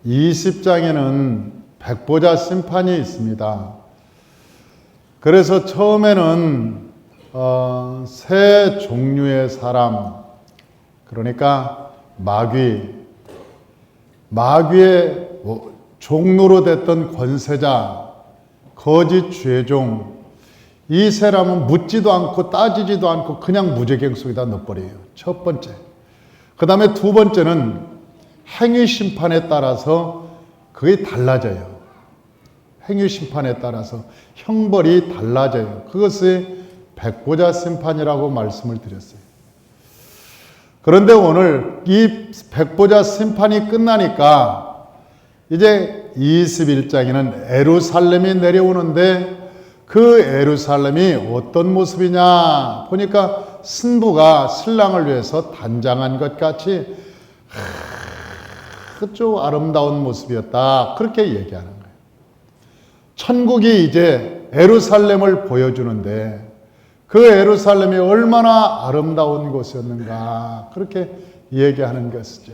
20장에는 백보자 심판이 있습니다. 그래서 처음에는 세 종류의 사람, 그러니까 마귀의 종로로 됐던 권세자, 거짓 죄종, 이 사람은 묻지도 않고 따지지도 않고 그냥 무저갱 속에다 넣어버려요. 첫 번째. 그 다음에 두 번째는 행위 심판에 따라서 그게 달라져요. 행위 심판에 따라서 형벌이 달라져요. 그것을 백보자 심판이라고 말씀을 드렸어요. 그런데 오늘 이 백보자 심판이 끝나니까 이제 21장에는 예루살렘이 내려오는데 그 예루살렘이 어떤 모습이냐 보니까 신부가 신랑을 위해서 단장한 것 같이 아주 아름다운 모습이었다. 그렇게 얘기하는 거예요. 천국이 이제 예루살렘을 보여주는데 그 예루살렘이 얼마나 아름다운 곳이었는가 그렇게 얘기하는 것이죠.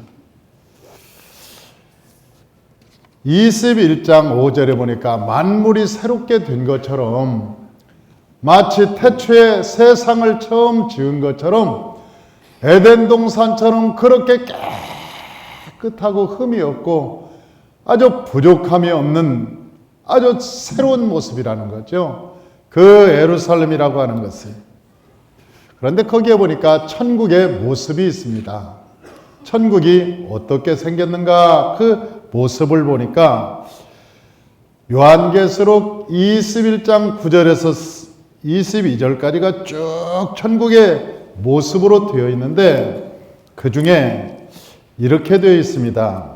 21장 5절에 보니까 만물이 새롭게 된 것처럼 마치 태초에 세상을 처음 지은 것처럼 에덴 동산처럼 그렇게 깨끗하고 흠이 없고 아주 부족함이 없는 아주 새로운 모습이라는 거죠. 그 예루살렘이라고 하는 것을. 그런데 거기에 보니까 천국의 모습이 있습니다. 천국이 어떻게 생겼는가 그 모습을 보니까 요한계시록 21장 9절에서 22절까지가 쭉 천국의 모습으로 되어 있는데 그 중에 이렇게 되어 있습니다.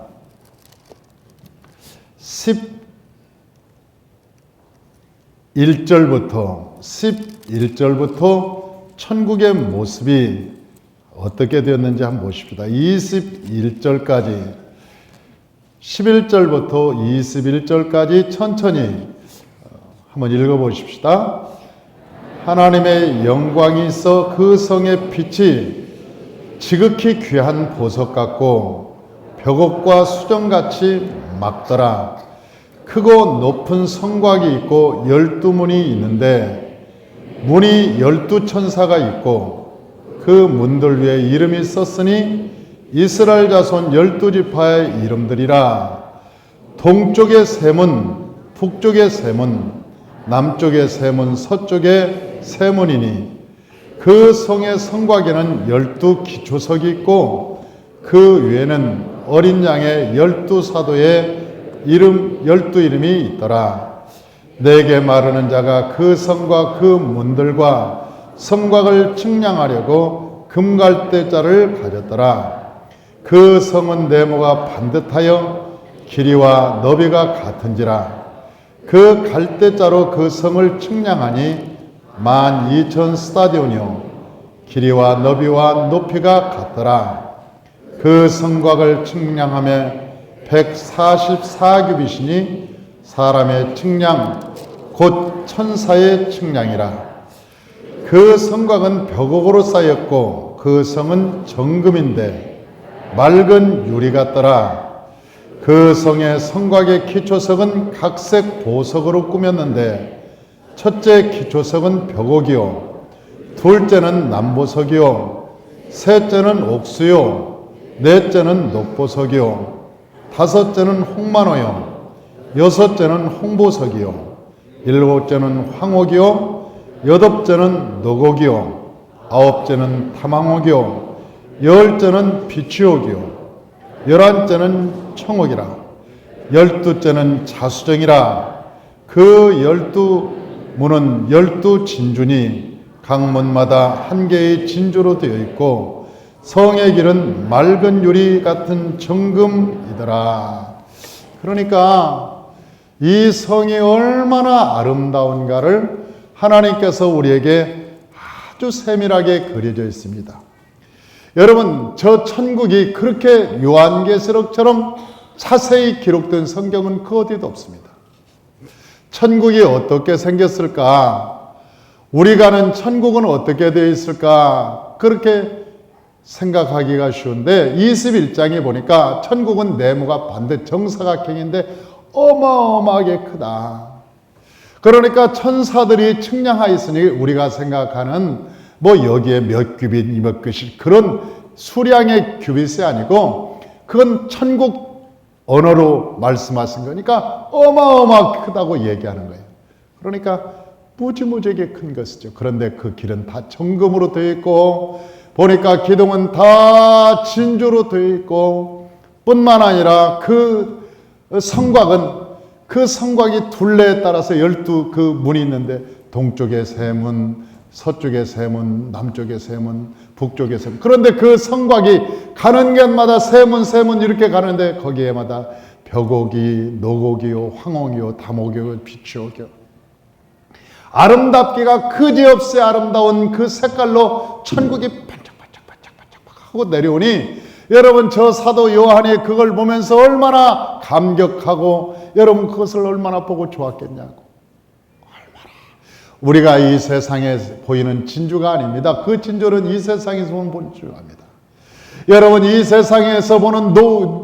11절부터 천국의 모습이 어떻게 되었는지 한번 보십시다. 21절까지 11절부터 21절까지 천천히 한번 읽어보십시다. 하나님의 영광이 있어 그 성의 빛이 지극히 귀한 보석 같고 벽옥과 수정같이 막더라. 크고 높은 성곽이 있고 12문이 있는데 문이 12천사가 있고 그 문들 위에 이름이 썼으니 이스라엘 자손 12지파의 이름들이라. 동쪽의 세 문, 북쪽의 세 문, 남쪽의 세 문, 서쪽의 세 문이니 그 성의 성곽에는 12기초석이 있고 그 위에는 어린 양의 12사도의 이름 12이름이 있더라. 내게 말하는 자가 그 성과 그 문들과 성곽을 측량하려고 금갈대자를 가졌더라. 그 성은 네모가 반듯하여 길이와 너비가 같은지라. 그 갈대자로 그 성을 측량하니 12,000 스타디온이요 길이와 너비와 높이가 같더라. 그 성곽을 측량하며 144규빗이니 사람의 측량 곧 천사의 측량이라. 그 성곽은 벽옥으로 쌓였고 그 성은 정금인데 맑은 유리 같더라. 그 성의 성곽의 기초석은 각색 보석으로 꾸몄는데 첫째 기초석은 벽옥이요 둘째는 남보석이요 셋째는 옥수요 넷째는 녹보석이요 다섯째는 홍만호요 여섯째는 홍보석이요 일곱째는 황옥이요 여덟째는 노곡이요 아홉째는 탐황옥이요 열째는 비취옥이요 열한째는 청옥이라. 12째는 자수정이라. 그 12문은 12진주니 각 문마다 한 개의 진주로 되어 있고 성의 길은 맑은 유리 같은 정금이더라. 그러니까 이 성이 얼마나 아름다운가를 하나님께서 우리에게 아주 세밀하게 그려져 있습니다. 여러분, 저 천국이 그렇게 요한계시록처럼 자세히 기록된 성경은 그 어디도 없습니다. 천국이 어떻게 생겼을까? 우리 가는 천국은 어떻게 되어 있을까? 그렇게 생각하기가 쉬운데 21장에 보니까 천국은 네모가 반듯 정사각형인데 어마어마하게 크다. 그러니까 천사들이 측량하였으니 우리가 생각하는 뭐 여기에 몇 규빗, 몇 규빗 그런 수량의 규빗이 아니고 그건 천국 언어로 말씀하신 거니까 어마어마하게 크다고 얘기하는 거예요. 그러니까 무지무지하게 큰 것이죠. 그런데 그 길은 다 정금으로 되어 있고 보니까 기둥은 다 진주로 되어 있고 뿐만 아니라 그 성곽은 그 성곽이 둘레에 따라서 12 그 문이 있는데 동쪽에 세 문, 서쪽에 세 문, 남쪽에 세 문, 북쪽에 세 문. 그런데 그 성곽이 가는 곳마다 세 문, 세 문 이렇게 가는데 거기에마다 벽옥이, 노곡이요, 황옥이요, 담옥이요, 비추옥이요. 아름답기가 그지없이 아름다운 그 색깔로 천국이 반짝반짝반짝반짝 하고 내려오니 여러분 저 사도 요한이 그걸 보면서 얼마나 감격하고 여러분 그것을 얼마나 보고 좋았겠냐고. 얼마나. 우리가 이 세상에 보이는 진주가 아닙니다. 그 진주는 이 세상에서 보는 진주입니다. 여러분 이 세상에서 보는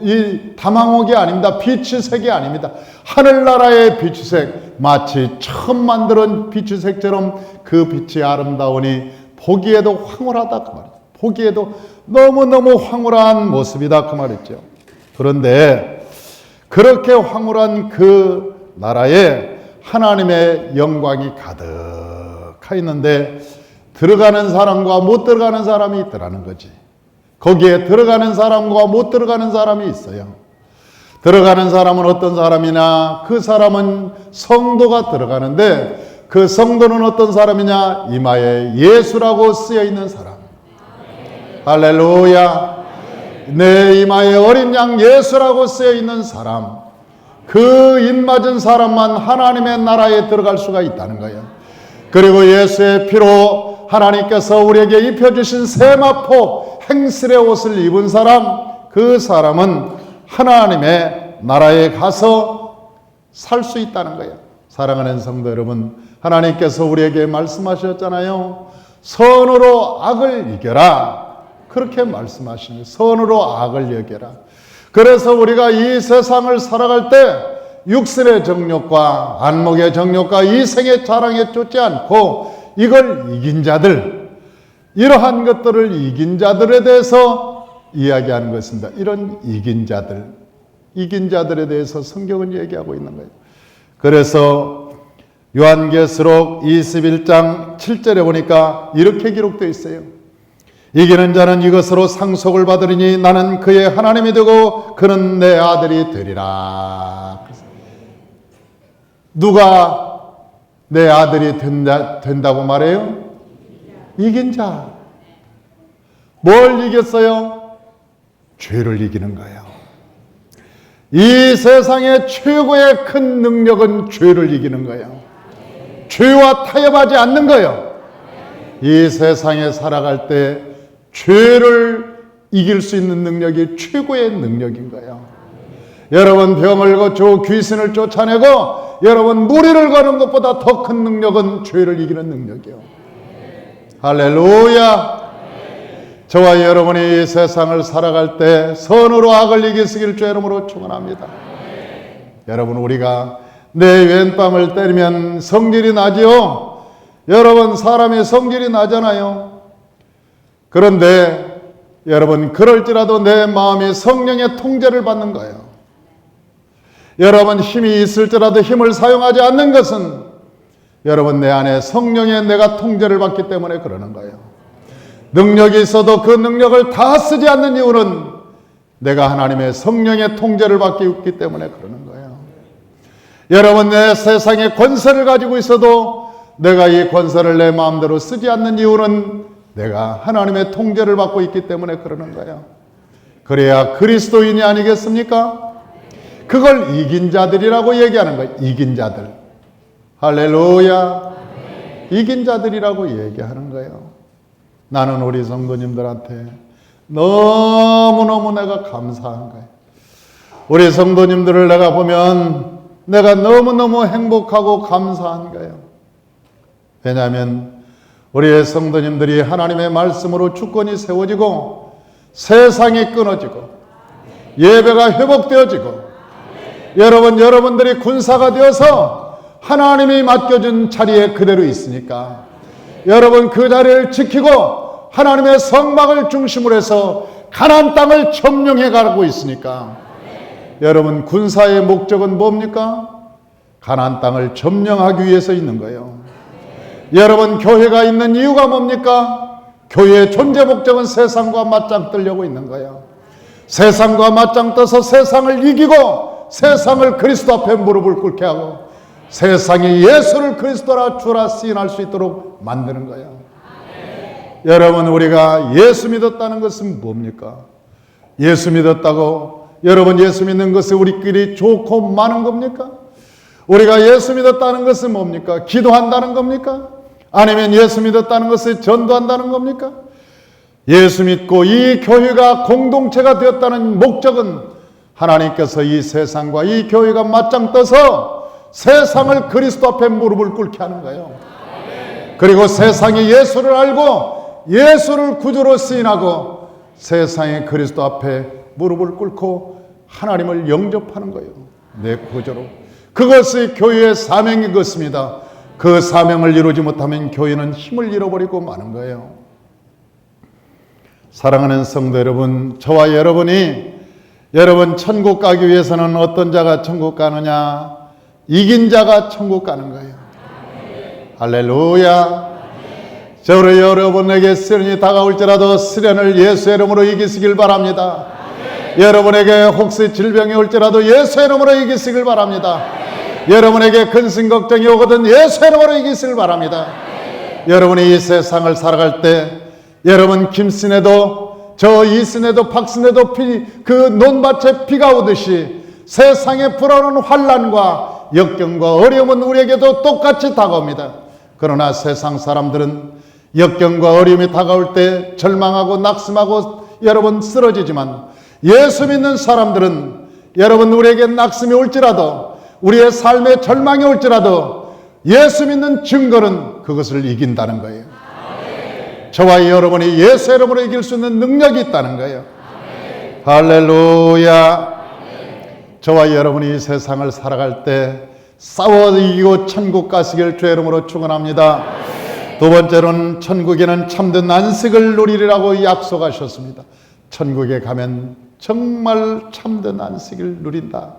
이 다망옥이 아닙니다. 비추색이 아닙니다. 하늘나라의 비추색 마치 처음 만드는 비추색처럼 그 빛이 아름다우니 보기에도 황홀하다 그 말이죠. 보기에도 너무너무 황홀한 모습이다 그 말이죠. 그런데 그렇게 황홀한 그 나라에 하나님의 영광이 가득하 있는데 들어가는 사람과 못 들어가는 사람이 있더라는 거지. 거기에 들어가는 사람과 못 들어가는 사람이 있어요. 들어가는 사람은 어떤 사람이냐? 그 사람은 성도가 들어가는데 그 성도는 어떤 사람이냐? 이마에 예수라고 쓰여 있는 사람. 할렐루야. 내 이마에 어린 양 예수라고 쓰여 있는 사람. 그 입맞은 사람만 하나님의 나라에 들어갈 수가 있다는 거예요. 그리고 예수의 피로 하나님께서 우리에게 입혀주신 세마포 행슬의 옷을 입은 사람, 그 사람은 하나님의 나라에 가서 살 수 있다는 거예요. 사랑하는 성도 여러분, 하나님께서 우리에게 말씀하셨잖아요. 선으로 악을 이겨라. 그렇게 말씀하시는 선으로 악을 이겨라. 그래서 우리가 이 세상을 살아갈 때 육신의 정욕과 안목의 정욕과 이생의 자랑에 쫓지 않고 이걸 이긴 자들, 이러한 것들을 이긴 자들에 대해서 이야기하는 것입니다. 이런 이긴 자들에 대해서 성경은 얘기하고 있는 거예요. 그래서 요한계시록 21장 7절에 보니까 이렇게 기록되어 있어요. 이기는 자는 이것으로 상속을 받으리니 나는 그의 하나님이 되고 그는 내 아들이 되리라. 누가 내 아들이 된다고 말해요? 이긴 자. 뭘 이겼어요? 죄를 이기는 거예요. 이 세상의 최고의 큰 능력은 죄를 이기는 거예요. 죄와 타협하지 않는 거예요. 이 세상에 살아갈 때 죄를 이길 수 있는 능력이 최고의 능력인 거예요. 여러분 병을 고치고 귀신을 쫓아내고 여러분 무리를 거는 것보다 더 큰 능력은 죄를 이기는 능력이에요. 할렐루야. 저와 여러분이 이 세상을 살아갈 때 선으로 악을 이기시길 주 이름으로 축원합니다. 여러분 우리가 내 왼뺨을 때리면 성질이 나지요. 여러분 사람이 성질이 나잖아요. 그런데 여러분 그럴지라도 내 마음이 성령의 통제를 받는 거예요. 여러분 힘이 있을지라도 힘을 사용하지 않는 것은 여러분 내 안에 성령의 내가 통제를 받기 때문에 그러는 거예요. 능력이 있어도 그 능력을 다 쓰지 않는 이유는 내가 하나님의 성령의 통제를 받기 있기 때문에 그러는 거예요. 여러분 내 세상에 권세를 가지고 있어도 내가 이 권세를 내 마음대로 쓰지 않는 이유는 내가 하나님의 통제를 받고 있기 때문에 그러는 거예요. 그래야 그리스도인이 아니겠습니까? 그걸 이긴 자들이라고 얘기하는 거예요. 이긴 자들. 할렐루야. 이긴 자들이라고 얘기하는 거예요. 나는 우리 성도님들한테 너무너무 내가 감사한 거예요. 우리 성도님들을 내가 보면 내가 너무너무 행복하고 감사한 거예요. 왜냐하면 우리의 성도님들이 하나님의 말씀으로 주권이 세워지고 세상이 끊어지고 예배가 회복되어지고 여러분들이 군사가 되어서 하나님이 맡겨준 자리에 그대로 있으니까 여러분 그 자리를 지키고 하나님의 성막을 중심으로 해서 가나안 땅을 점령해 가고 있으니까 여러분 군사의 목적은 뭡니까? 가나안 땅을 점령하기 위해서 있는 거예요. 여러분 교회가 있는 이유가 뭡니까? 교회의 존재 목적은 세상과 맞짱 뜨려고 있는 거예요. 세상과 맞짱 떠서 세상을 이기고 세상을 그리스도 앞에 무릎을 꿇게 하고 세상이 예수를 그리스도라 주라 시인할 수 있도록 만드는 거예요. 여러분 우리가 예수 믿었다는 것은 뭡니까? 예수 믿었다고 여러분 예수 믿는 것이 우리끼리 좋고 많은 겁니까? 우리가 예수 믿었다는 것은 뭡니까? 기도한다는 겁니까? 아니면 예수 믿었다는 것을 전도한다는 겁니까? 예수 믿고 이 교회가 공동체가 되었다는 목적은 하나님께서 이 세상과 이 교회가 맞짱 떠서 세상을 그리스도 앞에 무릎을 꿇게 하는 거예요. 그리고 세상이 예수를 알고 예수를 구주로 시인하고 세상의 그리스도 앞에 무릎을 꿇고 하나님을 영접하는 거예요. 내 구주로. 그것이 교회의 사명인 것입니다. 그 사명을 이루지 못하면 교회는 힘을 잃어버리고 마는 거예요. 사랑하는 성도 여러분, 저와 여러분이 여러분 천국 가기 위해서는 어떤 자가 천국 가느냐? 이긴 자가 천국 가는 거예요. 할렐루야. 저로 여러분에게 시련이 다가올지라도 시련을 예수의 이름으로 이기시길 바랍니다. 여러분에게 혹시 질병이 올지라도 예수의 이름으로 이기시길 바랍니다. 여러분에게 근심 걱정이 오거든 예수의 이름으로 이기시길 바랍니다. 여러분이 이 세상을 살아갈 때 여러분 김신에도 저 이신에도 박신에도 그 논밭에 비가 오듯이 세상에 불어오는 환난과 역경과 어려움은 우리에게도 똑같이 다가옵니다. 그러나 세상 사람들은 역경과 어려움이 다가올 때 절망하고 낙심하고 여러분 쓰러지지만 예수 믿는 사람들은 여러분 우리에게 낙심이 올지라도 우리의 삶에 절망이 올지라도 예수 믿는 증거는 그것을 이긴다는 거예요. 저와 여러분이 예수 이름으로 이길 수 있는 능력이 있다는 거예요. 할렐루야. 저와 여러분이 이 세상을 살아갈 때 싸워 이기고 천국 가시길 주의 이름으로 축원합니다. 두 번째로는 천국에는 참된 안식을 누리리라고 약속하셨습니다. 천국에 가면 정말 참된 안식을 누린다.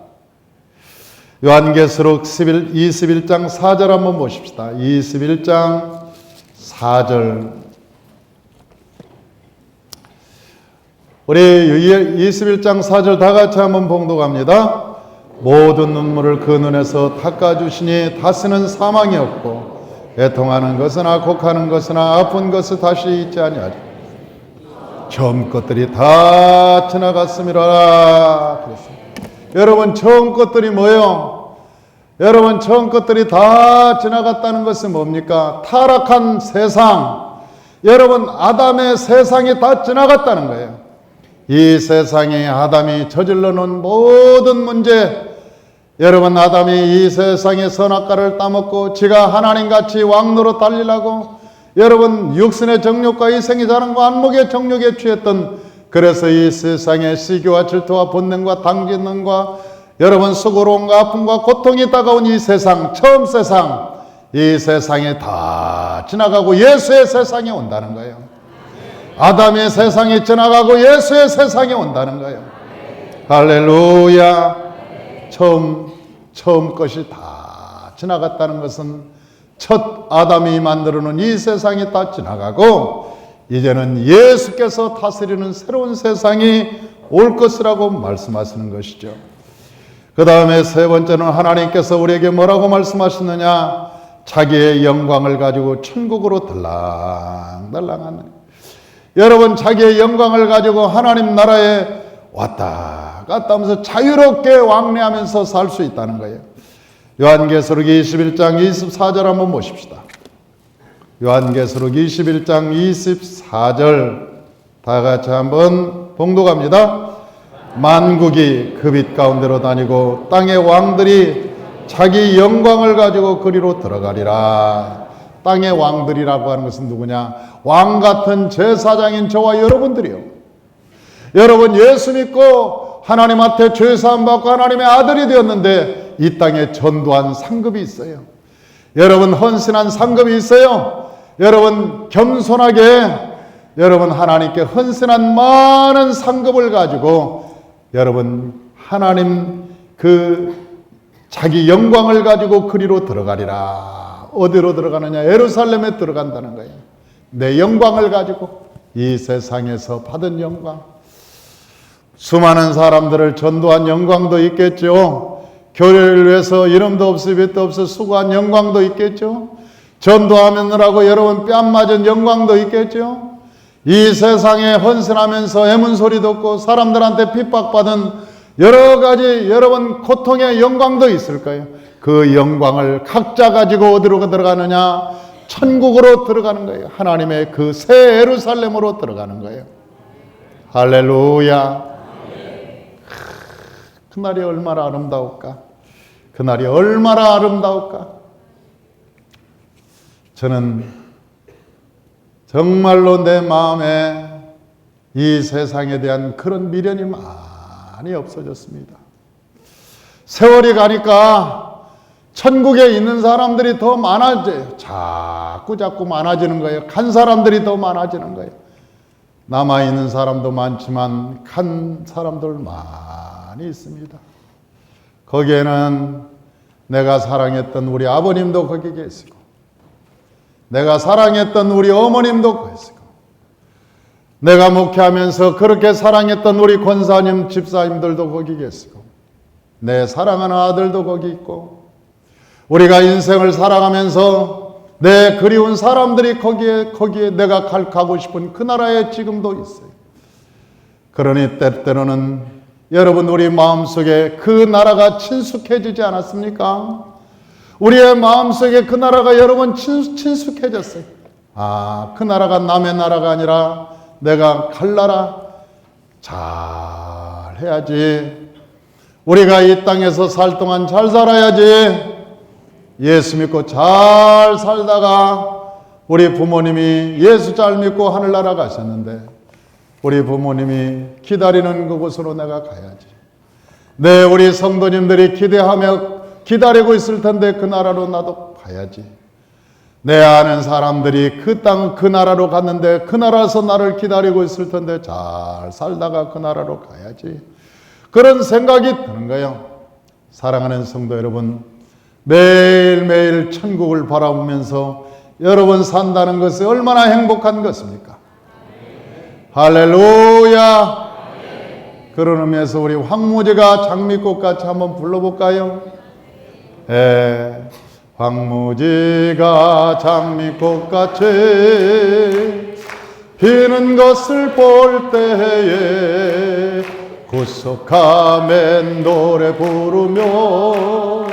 요한계시록 21장 4절 한번 보십시다. 21장 4절. 우리 21장 4절 다 같이 한번 봉독합니다. 모든 눈물을 그 눈에서 닦아주시니 다시는 사망이 없고 애통하는 것이나 곡하는 것이나 아픈 것을 다시 있지 아니하리. 처음 것들이 다 지나갔음이라 그랬습니다. 여러분 처음 것들이 뭐예요? 여러분 처음 것들이 다 지나갔다는 것은 뭡니까? 타락한 세상, 여러분 아담의 세상이 다 지나갔다는 거예요. 이 세상에 아담이 저질러 놓은 모든 문제, 여러분 아담이 이 세상의 선악과를 따먹고 지가 하나님같이 왕노로 달리려고 여러분 육신의 정욕과 이생의 자랑과 안목의 정욕에 취했던, 그래서 이 세상에 시기와 질투와 본능과 당진능과 여러분 수고로움과 아픔과 고통이 다가온 이 세상, 처음 세상, 이 세상에 다 지나가고 예수의 세상에 온다는 거예요. 아담의 세상이 지나가고 예수의 세상에 온다는 거예요. 할렐루야. 처음 것이 다 지나갔다는 것은 첫 아담이 만들어 놓은 이 세상이 다 지나가고 이제는 예수께서 다스리는 새로운 세상이 올 것이라고 말씀하시는 것이죠. 그 다음에 세 번째는 하나님께서 우리에게 뭐라고 말씀하시느냐? 자기의 영광을 가지고 천국으로 들락날락하는, 여러분 자기의 영광을 가지고 하나님 나라에 왔다 갔다 하면서 자유롭게 왕래하면서 살 수 있다는 거예요. 요한계시록 21장 24절 한번 보십시다. 요한계시록 21장 24절 다 같이 한번 봉독합니다. 만국이 그 빛 가운데로 다니고 땅의 왕들이 자기 영광을 가지고 그리로 들어가리라. 땅의 왕들이라고 하는 것은 누구냐? 왕 같은 제사장인 저와 여러분들이요. 여러분 예수 믿고 하나님한테 죄사함 받고 하나님의 아들이 되었는데 이 땅에 전도한 상급이 있어요. 여러분 헌신한 상급이 있어요. 여러분 겸손하게 여러분 하나님께 헌신한 많은 상급을 가지고 여러분 하나님 자기 영광을 가지고 그리로 들어가리라. 어디로 들어가느냐? 예루살렘에 들어간다는 거예요. 내 영광을 가지고 이 세상에서 받은 영광, 수많은 사람들을 전도한 영광도 있겠죠. 교회를 위해서 이름도 없이 빛도 없이 수고한 영광도 있겠죠. 전도하느라고 여러분 뺨 맞은 영광도 있겠죠. 이 세상에 헌신하면서 애문 소리 듣고 사람들한테 핍박받은 여러 가지 여러분 고통의 영광도 있을 거예요. 그 영광을 각자 가지고 어디로 들어가느냐? 천국으로 들어가는 거예요. 하나님의 그 새 예루살렘으로 들어가는 거예요. 할렐루야. 그날이 얼마나 아름다울까? 그날이 얼마나 아름다울까? 저는 정말로 내 마음에 이 세상에 대한 그런 미련이 많이 없어졌습니다. 세월이 가니까 천국에 있는 사람들이 더 많아져요. 자꾸 많아지는 거예요. 간 사람들이 더 많아지는 거예요. 남아있는 사람도 많지만 간 사람들 많이 있습니다. 거기에는 내가 사랑했던 우리 아버님도 거기 계시고 내가 사랑했던 우리 어머님도 계시고 내가 목회하면서 그렇게 사랑했던 우리 권사님, 집사님들도 거기 계시고 내 사랑하는 아들도 거기 있고 우리가 인생을 살아가면서 내 그리운 사람들이 거기에 내가 가고 싶은 그 나라에 지금도 있어요. 그러니 때때로는 여러분 우리 마음속에 그 나라가 친숙해지지 않았습니까? 우리의 마음속에 그 나라가 여러분 친숙해졌어요. 그 나라가 남의 나라가 아니라 내가 갈 나라 잘 해야지. 우리가 이 땅에서 살 동안 잘 살아야지. 예수 믿고 잘 살다가 우리 부모님이 예수 잘 믿고 하늘나라 가셨는데 우리 부모님이 기다리는 그곳으로 내가 가야지. 네, 우리 성도님들이 기대하며 기다리고 있을 텐데 그 나라로 나도 가야지. 내 아는 사람들이 그 땅, 그 나라로 갔는데 그 나라에서 나를 기다리고 있을 텐데 잘 살다가 그 나라로 가야지. 그런 생각이 드는 거예요. 사랑하는 성도 여러분, 매일매일 천국을 바라보면서 여러분 산다는 것이 얼마나 행복한 것입니까? 할렐루야. 그런 의미에서 우리 황무지가 장미꽃같이 한번 불러볼까요? 황무지가 장미꽃같이 피는 것을 볼 때에 구속함에 노래 부르며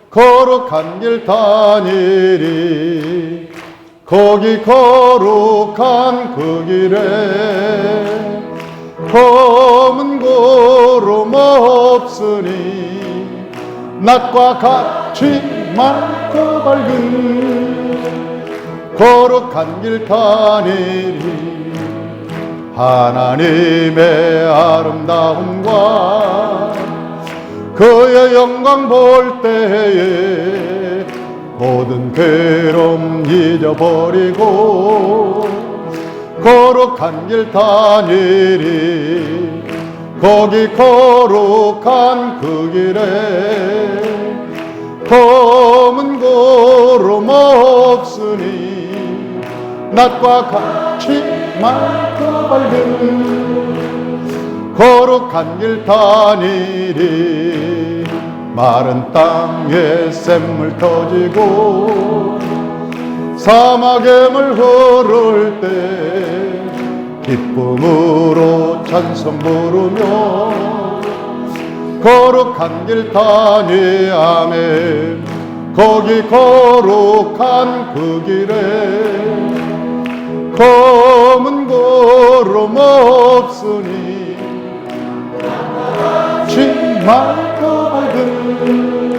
거룩한 길 다니리. 거기 거룩한 그 길에 검은 구름 없으니 낮과 같이 맑고 밝은 거룩한 길 다니리. 하나님의 아름다움과 그의 영광 볼 때에 모든 괴로움 잊어버리고 거룩한 길 다니리. 거기 거룩한 그 길에 검은 구름 없으니 낮과 같이 맑고 밝은 거룩한 길 다니리. 마른 땅에 샘물 터지고 사막의 물 흐를 때 기쁨으로 찬송 부르며 거룩한 길 다니. 아멘. 거기 거룩한 그 길에 검은 구름 없으니 맑고 밝은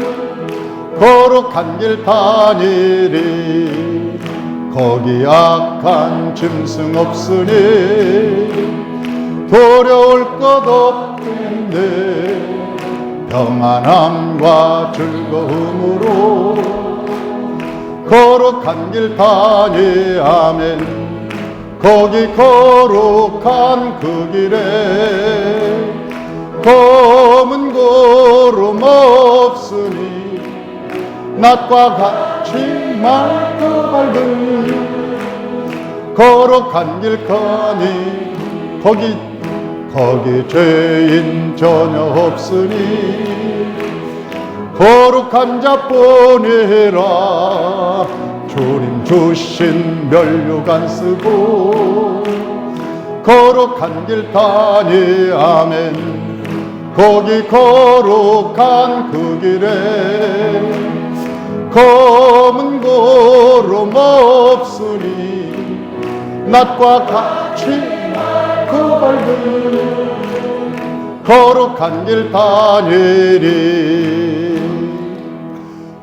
거룩한 길 다니리. 거기 악한 짐승 없으니 두려울 것 없겠네. 평안함과 즐거움으로 거룩한 길 다니 아멘. 거기 거룩한 그 길에 검은 구름 없으니 낮과 같이 맑고 밝은 거룩한 길 가니 거기 죄인 전혀 없으니 거룩한 자뿐이라 주님 주신 면류관 쓰고 거룩한 길 다니 아멘. 거기 거룩한 그 길에 검은 구름 없으니 낮과 같이 맑고 밝은 거룩한 길 다니리.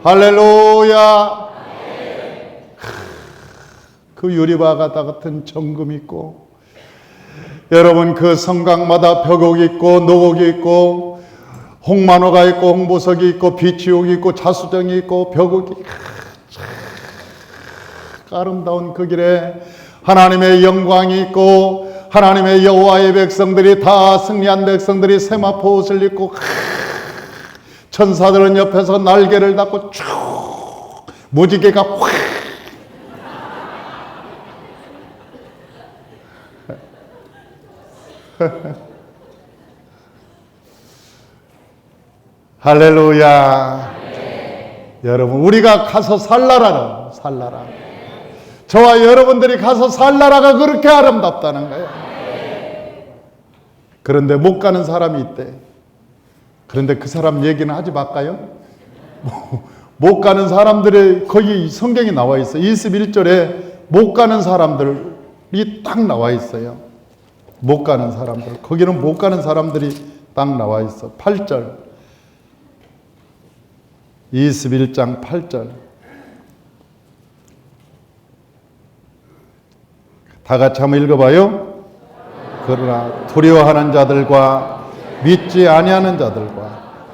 할렐루야. 그 유리바가다 같은 정금 있고, 여러분 그 성곽마다 벽옥이 있고 노곡이 있고 홍만호가 있고 홍보석이 있고 비치옥이 있고 자수정이 있고 벽옥이 아름다운 그 길에 하나님의 영광이 있고 하나님의 여호와의 백성들이 다 승리한 백성들이 세마포 옷을 입고 천사들은 옆에서 날개를 닫고 쭉 무지개가 확 할렐루야. 여러분 우리가 가서 살 나라는 살 나라. 저와 여러분들이 가서 살 나라가 그렇게 아름답다는 거예요. 그런데 못 가는 사람이 있대. 그런데 그 사람 얘기는 하지 말까요? 못 가는 사람들의 거기 성경에 나와 있어요. 21절에 못 가는 사람들이 딱 나와 있어요. 못 가는 사람들. 거기는 못 가는 사람들이 딱 나와 있어. 8절. 21장 8절. 다 같이 한번 읽어봐요. 그러나 두려워하는 자들과 믿지 아니하는 자들과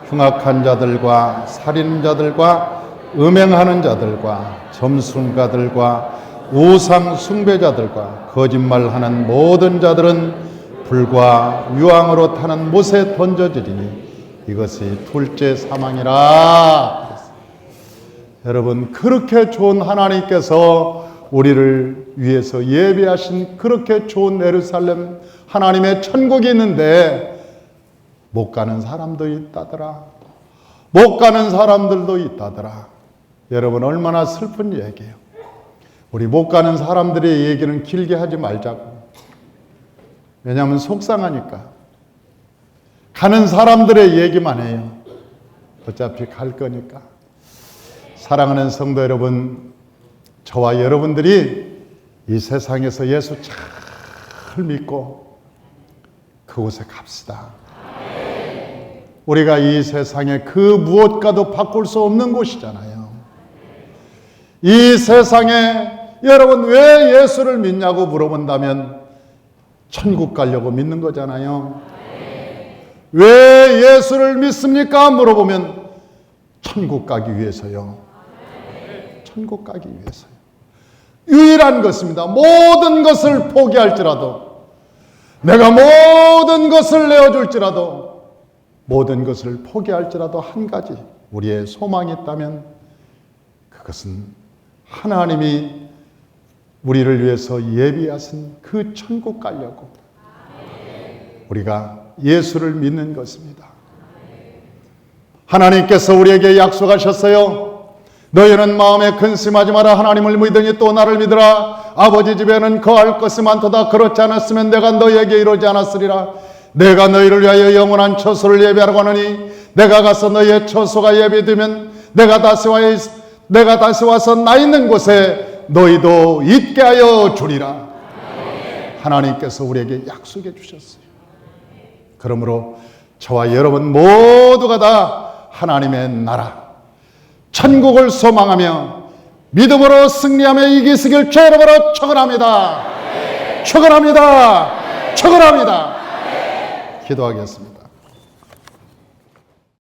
흉악한 자들과 살인자들과 음행하는 자들과 점순가들과 우상 숭배자들과 거짓말하는 모든 자들은 불과 유황으로 타는 못에 던져지리니 이것이 둘째 사망이라. 여러분 그렇게 좋은 하나님께서 우리를 위해서 예비하신 그렇게 좋은 예루살렘 하나님의 천국이 있는데 못 가는 사람도 있다더라. 못 가는 사람들도 있다더라. 여러분 얼마나 슬픈 얘기예요. 우리 못 가는 사람들의 얘기는 길게 하지 말자고. 왜냐하면 속상하니까. 가는 사람들의 얘기만 해요. 어차피 갈 거니까. 사랑하는 성도 여러분, 저와 여러분들이 이 세상에서 예수 잘 믿고 그곳에 갑시다. 우리가 이 세상에 그 무엇과도 바꿀 수 없는 곳이잖아요. 이 세상에 여러분 왜 예수를 믿냐고 물어본다면 천국 가려고 믿는 거잖아요. 왜 예수를 믿습니까? 물어보면 천국 가기 위해서요. 천국 가기 위해서요. 유일한 것입니다. 모든 것을 포기할지라도, 내가 모든 것을 내어줄지라도, 모든 것을 포기할지라도 한 가지 우리의 소망이 있다면 그것은 하나님이 우리를 위해서 예비하신 그 천국 가려고 우리가 예수를 믿는 것입니다. 하나님께서 우리에게 약속하셨어요. 너희는 마음에 근심하지 마라. 하나님을 믿으니 또 나를 믿으라. 아버지 집에는 거할 것이 많도다. 그렇지 않았으면 내가 너희에게 이루지 않았으리라. 내가 너희를 위하여 영원한 처소를 예비하라고 하느니 내가 가서 너희의 처소가 예비되면 내가 다시 와서 나 있는 곳에 너희도 있게 하여 주리라. 하나님께서 우리에게 약속해 주셨어요. 그러므로 저와 여러분 모두가 다 하나님의 나라 천국을 소망하며 믿음으로 승리하며 이기시길 죄 이름으로 축원합니다. 축원합니다. 축원합니다. 기도하겠습니다.